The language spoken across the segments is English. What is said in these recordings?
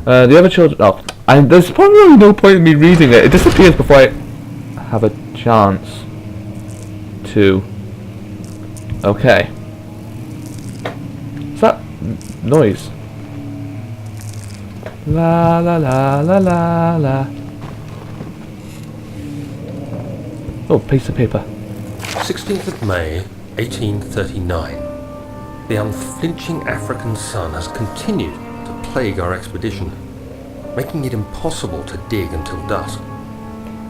The other children... Oh, and there's probably no point in me reading it. It disappears before I have a chance to... Okay. What's that noise? La la la la la la. Oh, piece of paper. 16th of May, 1839. The unflinching African sun has continued to plague our expedition, making it impossible to dig until dusk.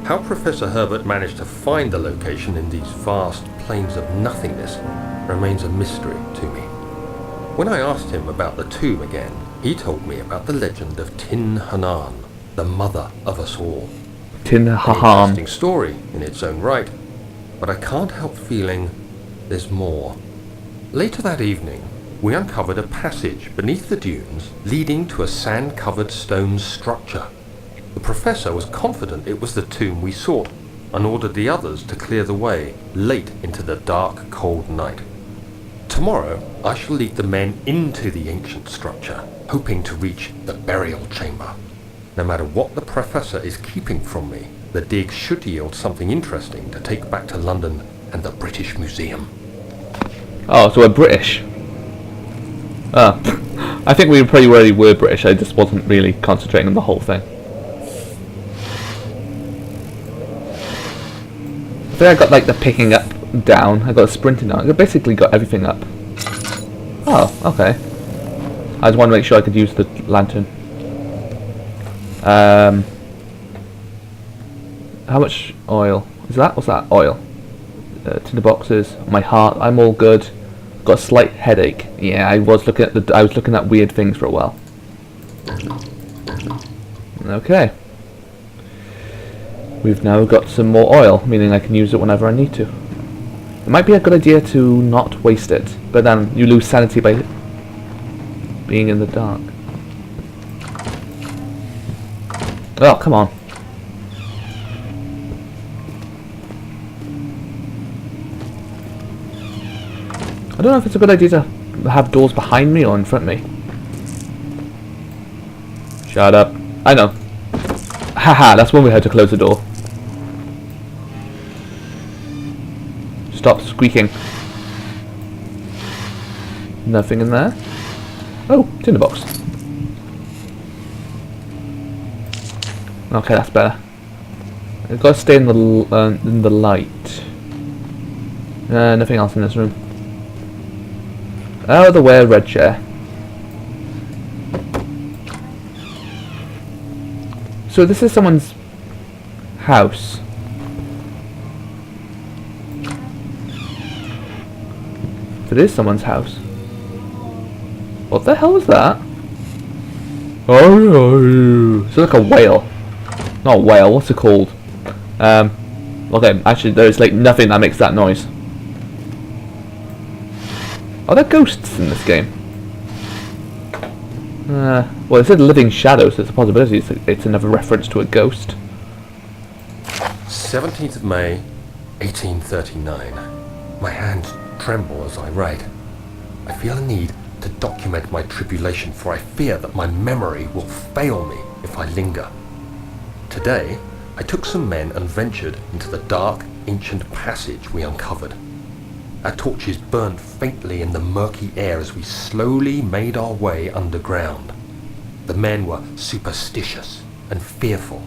How Professor Herbert managed to find the location in these vast plains of nothingness remains a mystery to me. When I asked him about the tomb again, he told me about the legend of Tin Hanan, the mother of us all. Tin An Hanan. interesting story in its own right, but I can't help feeling there's more. Later that evening, we uncovered a passage beneath the dunes leading to a sand-covered stone structure. The professor was confident it was the tomb we sought and ordered the others to clear the way late into the dark, cold night. Tomorrow, I shall lead the men into the ancient structure, hoping to reach the burial chamber. No matter what the professor is keeping from me, the dig should yield something interesting to take back to London and the British Museum. Oh, so we're British. Ah, I think we probably already were British. I just wasn't really concentrating on the whole thing. I think I got like the picking up down. I got sprinting down. I basically got everything up. Oh, okay. I just want to make sure I could use the lantern. How much oil is that? What's that? Oil. Tinder boxes. My heart. I'm all good. Got a slight headache. Yeah, I was looking at weird things for a while. Okay. We've now got some more oil, meaning I can use it whenever I need to. It might be a good idea to not waste it, but then you lose sanity by being in the dark. Oh, come on. I don't know if it's a good idea to have doors behind me or in front of me. Shut up. I know. Haha, that's when we had to close the door. Stop squeaking. Nothing in there. Oh, tinderbox. Okay, that's better. I've got to stay in the light. Nothing else in this room. Oh, the wear red chair. So this is someone's house. If it is someone's house. What the hell is that? Oh, it's like a whale. Not a whale, what's it called? Okay, actually there's like nothing that makes that noise. Are there ghosts in this game? Well, it said living shadows, so it's a possibility it's another reference to a ghost. 17th of May, 1839. My hands tremble as I write. I feel a need to document my tribulation, for I fear that my memory will fail me if I linger. Today, I took some men and ventured into the dark, ancient passage we uncovered. Our torches burned faintly in the murky air as we slowly made our way underground. The men were superstitious and fearful.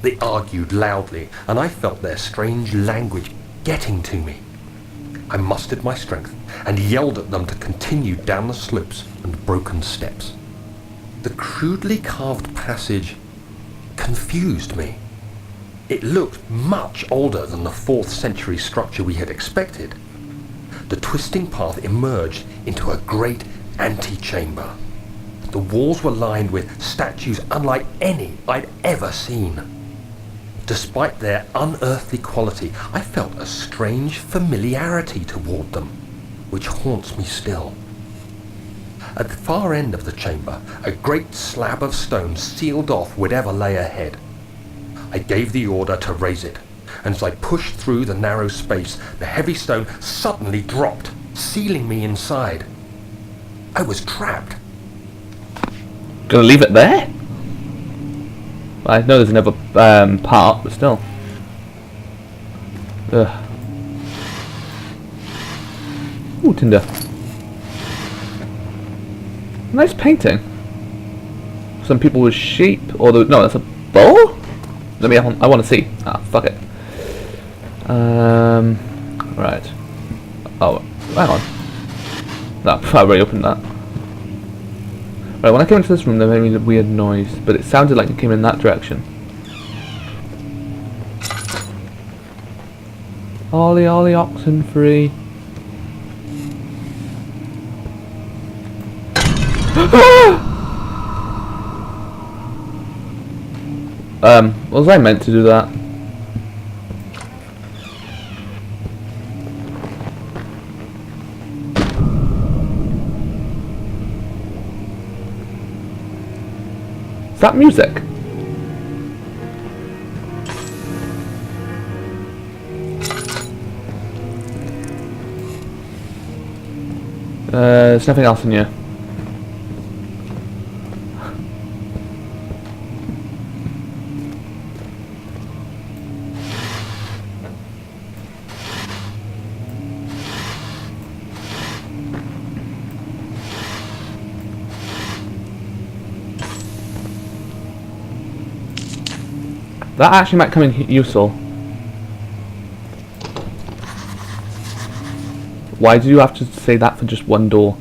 They argued loudly, and I felt their strange language getting to me. I mustered my strength and yelled at them to continue down the slopes and broken steps. The crudely carved passage confused me. It looked much older than the 4th century structure we had expected. The twisting path emerged into a great antechamber. The walls were lined with statues unlike any I'd ever seen. Despite their unearthly quality, I felt a strange familiarity toward them, which haunts me still. At the far end of the chamber, a great slab of stone sealed off whatever lay ahead. I gave the order to raise it, and as I pushed through the narrow space, the heavy stone suddenly dropped, sealing me inside. I was trapped. Gonna leave it there? I know there's another part, but still. Ugh. Ooh, tinder. Nice painting. Some people with sheep, or no, that's a bull? Let me. I want to see. Ah, fuck it. Right. Oh, hang on. No, I already opened that. Right, when I came into this room, there made a weird noise, but it sounded like it came in that direction. Ollie, ollie, oxen free. Was I meant to do that? Is that music? There's nothing else in here. That actually might come in useful. Why do you have to say that for just one door?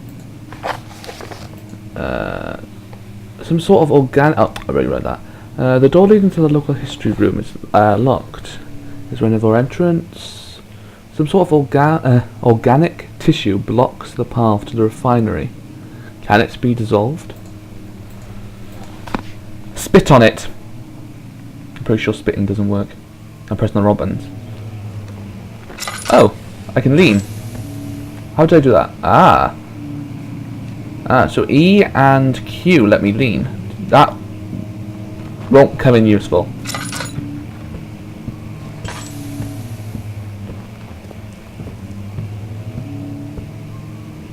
Some sort of organic... Oh, I already read that. The door leading to the local history room is locked. Is there another entrance? Some sort of organic tissue blocks the path to the refinery. Can it be dissolved? Spit on it! I'm pretty sure spitting doesn't work. I'm pressing the wrong buttons. Oh, I can lean. How do I do that? So E and Q let me lean. That won't come in useful.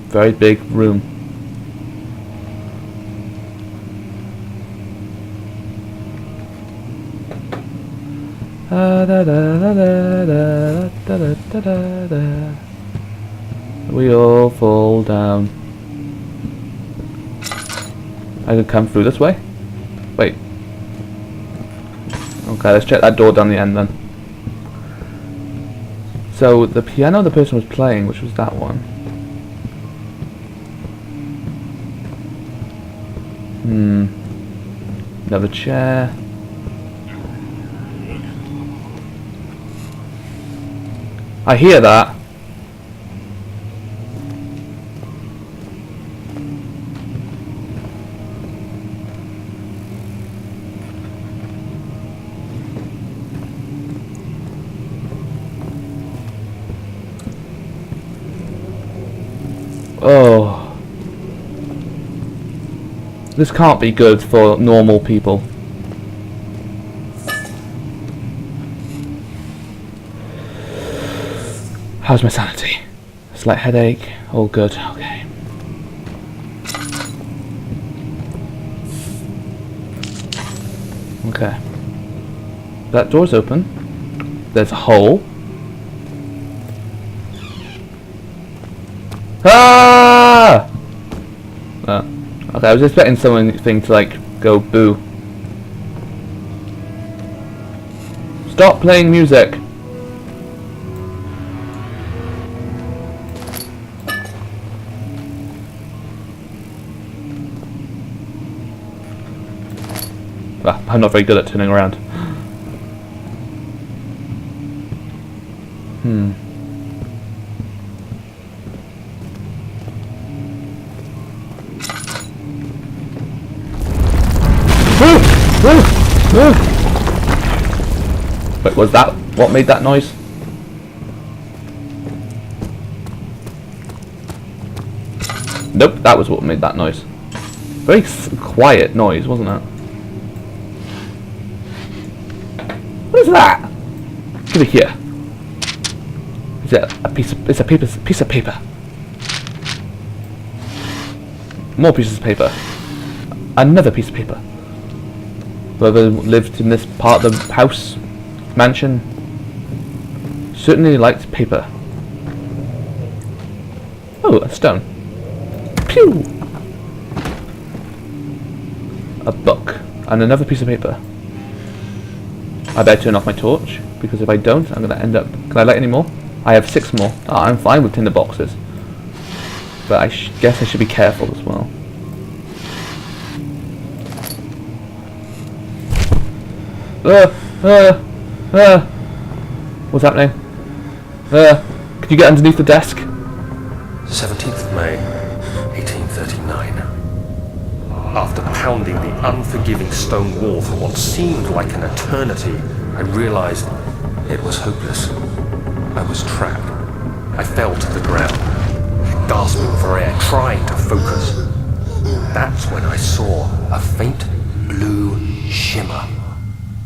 Very big room. We all fall down. I can come through this way? Wait. Okay, let's check that door down the end then. So, the piano the person was playing, which was that one. Another chair. I hear that. Oh. This can't be good for normal people. How's my sanity? Slight headache. All good. Okay. Okay. That door's open. There's a hole. Ah! Okay, I was expecting something to like go boo. Stop playing music. I'm not very good at turning around. Wait, was that what made that noise? Nope, that was what made that noise. Very quiet noise, wasn't it? What is that? Give it here. Is it a piece of? It's a piece of paper. More pieces of paper. Another piece of paper. Whoever lived in this part of the house, mansion, certainly liked paper. Oh, a stone. Pew! A book. And another piece of paper. I better turn off my torch, because if I don't, I'm going to end up... Can I light any more? I have 6 more. Oh, I'm fine with tinder boxes. But I guess I should be careful as well. What's happening? Could you get underneath the desk? 17th of May, 1839. After pounding the unforgiving stone wall for what seemed like an eternity, I realized it was hopeless. I was trapped. I fell to the ground, gasping for air, trying to focus. That's when I saw a faint blue shimmer.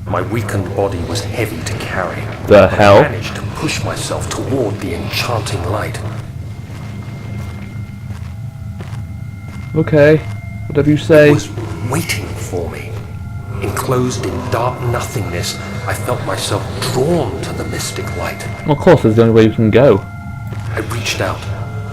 My weakened body was heavy to carry. The hell? I managed to push myself toward the enchanting light. Okay, whatever you say. It was waiting for me. Enclosed in dark nothingness, I felt myself drawn to the mystic light. Well, of course, that's the only way you can go. I reached out,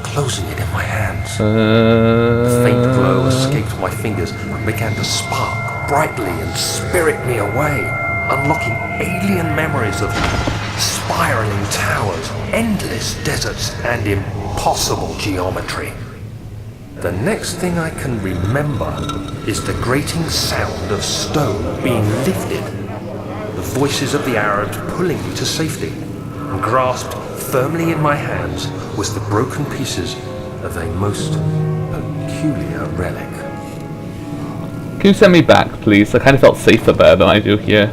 closing it in my hands. A faint glow escaped my fingers and began to spark brightly and spirit me away, unlocking alien memories of spiraling towers, endless deserts, and impossible geometry. The next thing I can remember is the grating sound of stone being lifted, the voices of the Arabs pulling me to safety, and grasped firmly in my hands was the broken pieces of a most peculiar relic. Can you send me back, please? I kind of felt safer there than I do here.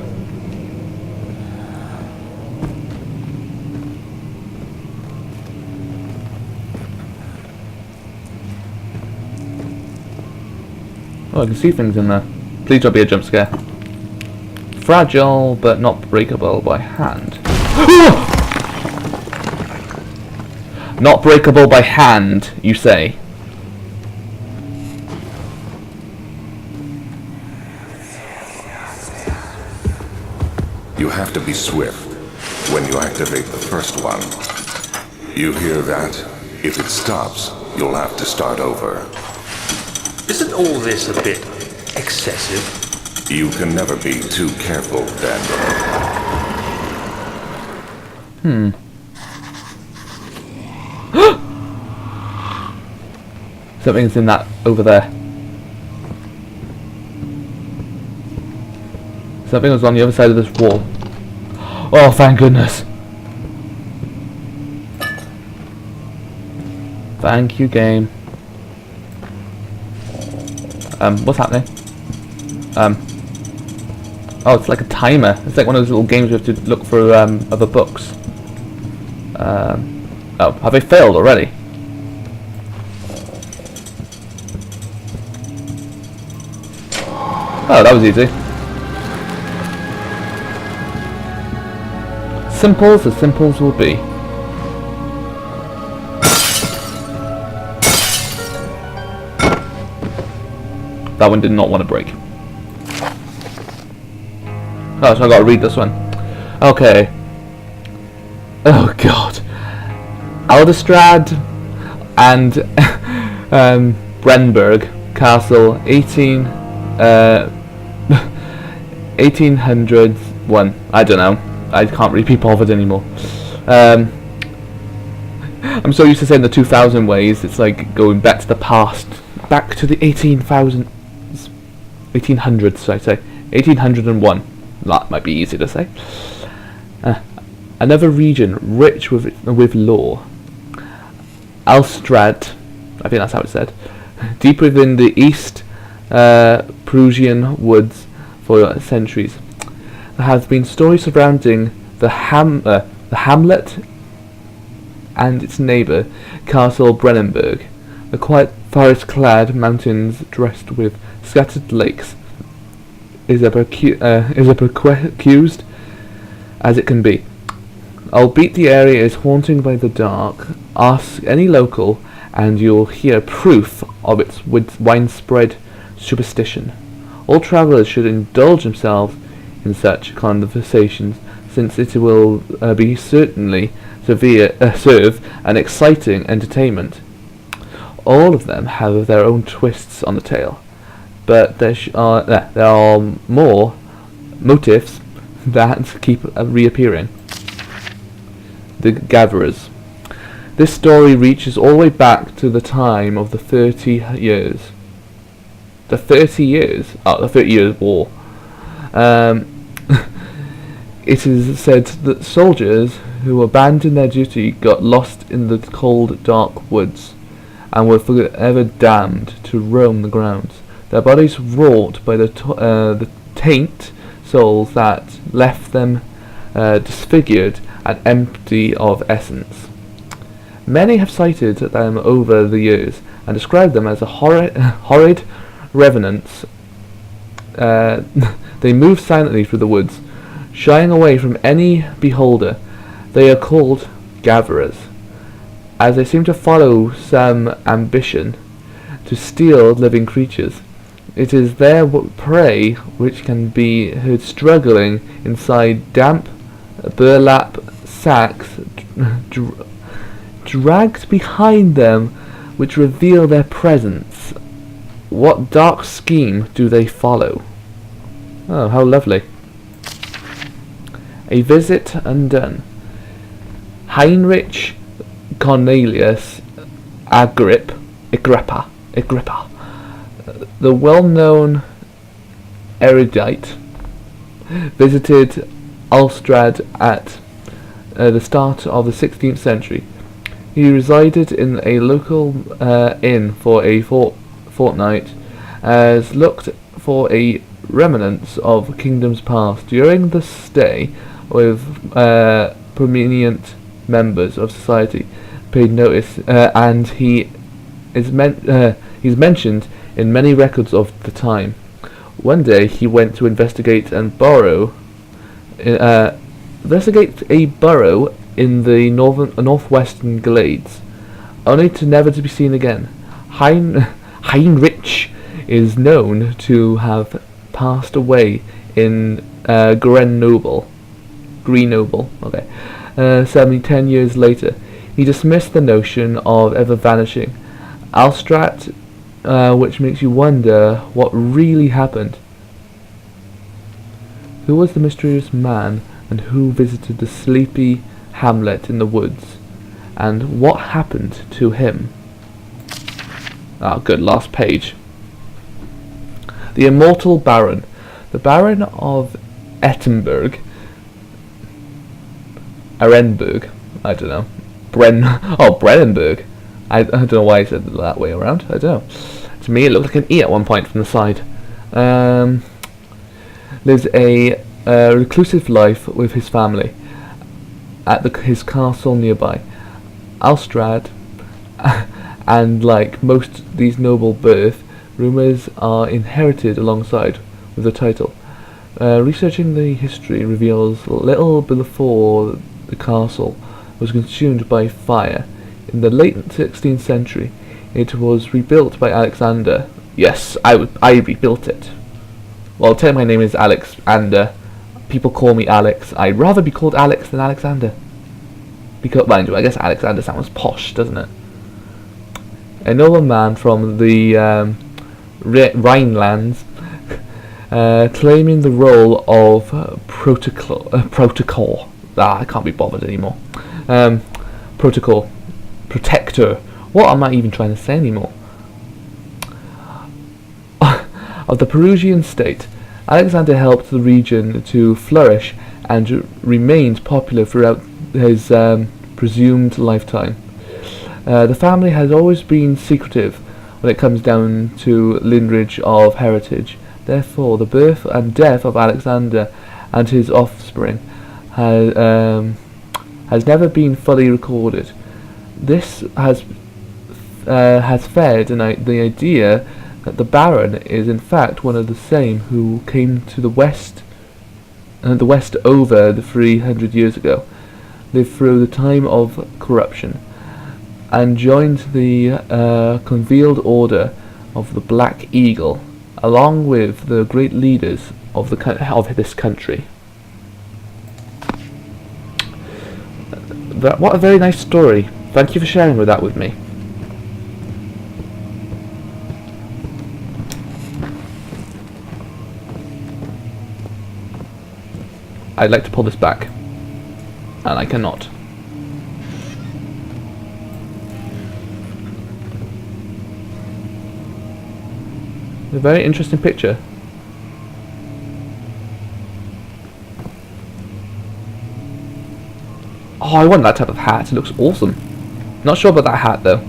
Oh, I can see things in there. Please don't be a jump scare. Fragile, but not breakable by hand. Not breakable by hand, you say? You have to be swift when you activate the first one. You hear that? If it stops, you'll have to start over. Isn't all this a bit excessive? You can never be too careful, Daniel. Something's in that over there. Something was on the other side of this wall. Oh, thank goodness. Thank you, game. What's happening? Oh, it's like a timer. It's like one of those little games you have to look for other books. Oh, have they failed already? Oh, that was easy. Simple as will be. That one did not want to break. Oh, so I gotta read this one. Okay. Oh god. Alderstrad and Brenberg Castle 1801. I don't know. I can't really be bothered anymore. I'm so used to saying the 2000 ways, it's like going back to the past. Back to the 1800s, I say. 1801. That might be easy to say. Another region rich with lore. Alstrad, I think that's how it's said. Deep within the East Prussian woods for centuries. There has been stories surrounding the hamlet and its neighbour, Castle Brennenburg. The quiet forest-clad mountains dressed with scattered lakes is as accused as it can be. Albeit the area is haunted by the dark, ask any local and you'll hear proof of its widespread superstition. All travellers should indulge themselves in such conversations, since it will be certainly serve an exciting entertainment. All of them have their own twists on the tale, but there are more motifs that keep reappearing. The Gatherers. This story reaches all the way back to the time of the 30 Years. The 30 Years? Oh, the 30 Years War. It is said that soldiers who abandoned their duty got lost in the cold, dark woods, and were forever damned to roam the grounds. Their bodies wrought by the taint souls that left them disfigured and empty of essence. Many have cited them over the years and described them as a horrid revenants. They move silently through the woods, shying away from any beholder. They are called gatherers, as they seem to follow some ambition to steal living creatures. It is their prey which can be heard struggling inside damp burlap sacks dragged behind them, which reveal their presence. What dark scheme do they follow? Oh, how lovely. A visit undone. Heinrich Cornelius Agrippa, the well-known erudite, visited Alstrad at the start of the 16th century. He resided in a local inn for a fortnight, as looked for a remnants of kingdoms past. During the stay, with prominent members of society paid notice, and he's mentioned in many records of the time. One day he went to investigate a burrow in the northwestern glades, only to never to be seen again. Heinrich is known to have passed away in Grenoble. 10 years later. He dismissed the notion of ever vanishing. Alstrat, which makes you wonder what really happened. Who was the mysterious man, and who visited the sleepy hamlet in the woods, and what happened to him? Ah, good, last page. The Immortal Baron. The Baron of Arenberg, I don't know. Brennenburg. I don't know why I said it that way around. I don't know. To me, it looked like an E at one point from the side. Lives a reclusive life with his family at his castle nearby. Alstrad, and like most these noble birth, rumours are inherited alongside with the title. Researching the history reveals little before the castle was consumed by fire. In the late 16th century, it was rebuilt by Alexander. Yes, I rebuilt it. Well, tell my name is Alexander. People call me Alex. I'd rather be called Alex than Alexander. Because, mind you, I guess Alexander sounds posh, doesn't it? A noble man from the Rhinelands, claiming the role of protocol. I can't be bothered anymore. Protector. What am I even trying to say anymore? Of the Peruvian state, Alexander helped the region to flourish and remained popular throughout his presumed lifetime. The family has always been secretive when it comes down to lineage of heritage. Therefore, the birth and death of Alexander and his offspring has never been fully recorded. This has fed the idea that the Baron is in fact one of the same who came to the West over the 300 years ago, lived through the time of corruption, and joined the concealed order of the Black Eagle, along with the great leaders of this country. What a very nice story. Thank you for sharing that with me. I'd like to pull this back, and I cannot. A very interesting picture. Oh, I want that type of hat. It looks awesome. Not sure about that hat though.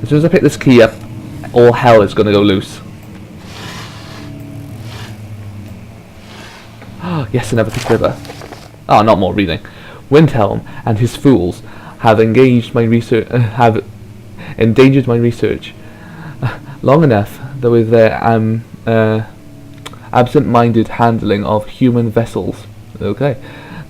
As soon as I pick this key up, all hell is gonna go loose. Yes, another river. Oh, not more reading. Windhelm and his fools have engaged my research. Have endangered my research long enough, though, with their absent-minded handling of human vessels. Okay,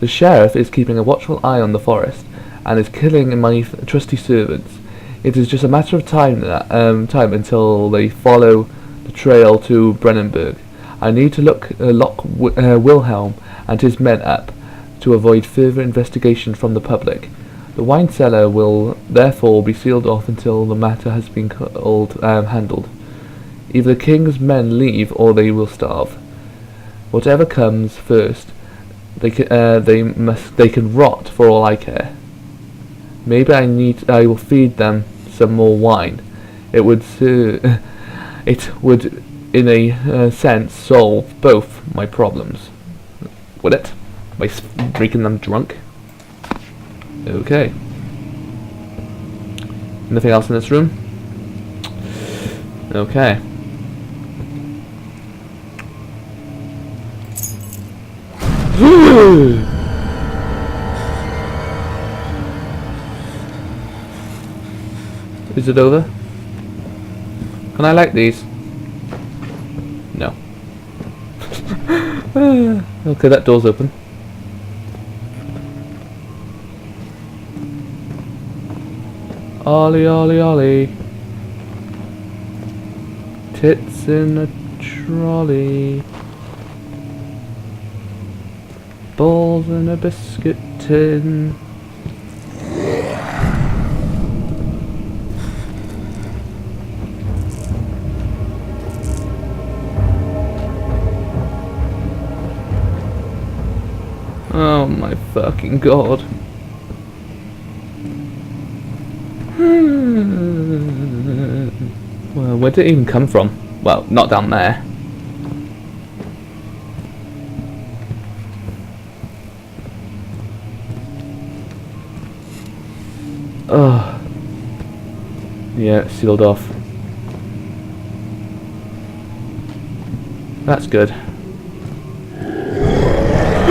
the sheriff is keeping a watchful eye on the forest and is killing my trusty servants. It is just a matter of time until they follow the trail to Brennenburg. I need to lock Wilhelm and his men up to avoid further investigation from the public. The wine cellar will therefore be sealed off until the matter has been handled. Either the king's men leave or they will starve. Whatever comes first, they can rot for all I care. Maybe I will feed them some more wine. It would in a sense solve both my problems. Would it? By making them drunk? Okay. Nothing else in this room? Okay. Is it over? Can I like these? No. Okay, that door's open. Ollie, ollie, ollie. Tits in a trolley. Balls in a biscuit tin. Oh my fucking god. Well, where did it even come from? Well, not down there. Oh. Yeah, it's sealed off. That's good.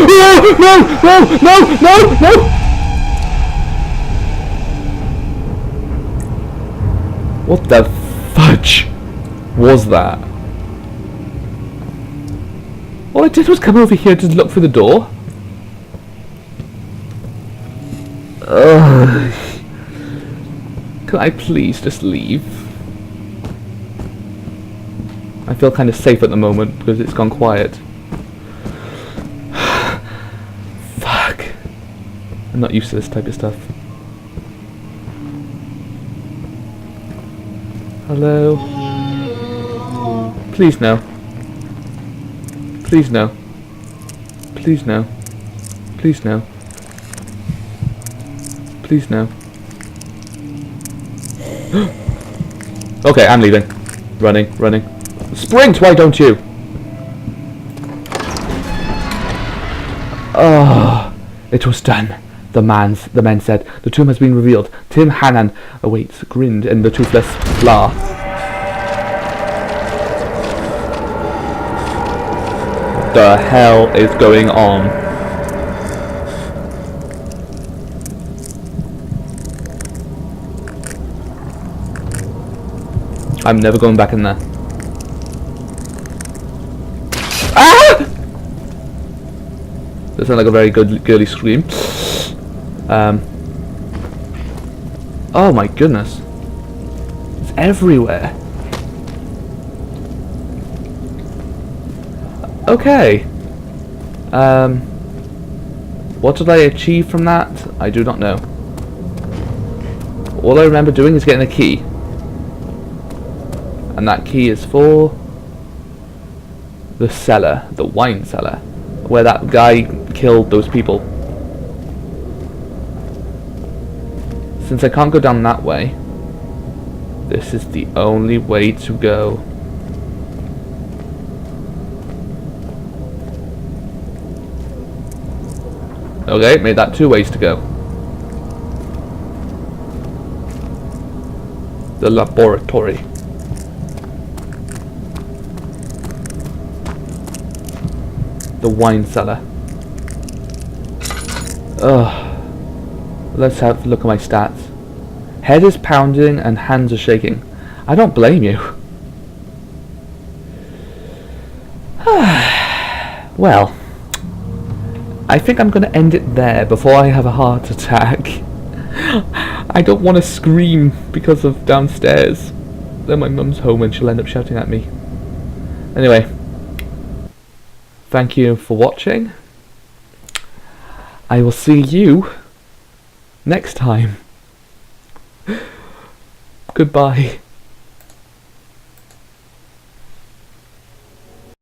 No! No! No! No! No! No! What the fudge was that? All I did was come over here to look for the door. Ugh. Can I please just leave? I feel kind of safe at the moment because it's gone quiet. Fuck. I'm not used to this type of stuff. Hello? Please no. Please no. Please no. Please no. Please no. Okay, I'm leaving. Running, running. Sprint, why don't you? Oh, it was done. The men said. The tomb has been revealed. Tim Hannan awaits, grinned in the toothless laugh. What the hell is going on? I'm never going back in there. Ah! That sounds like a very good girly scream. Oh my goodness. It's everywhere. Okay. What did I achieve from that? I do not know. All I remember doing is getting a key. And that key is for the cellar, the wine cellar, where that guy killed those people. Since I can't go down that way, this is the only way to go. Okay, made that 2 ways to go. The laboratory. The wine cellar. Ugh. Let's have a look at my stats. Head is pounding and hands are shaking. I don't blame you. Well, I think I'm going to end it there before I have a heart attack. I don't want to scream because of downstairs. Then my mum's home and she'll end up shouting at me. Anyway, thank you for watching. I will see you next time. Goodbye.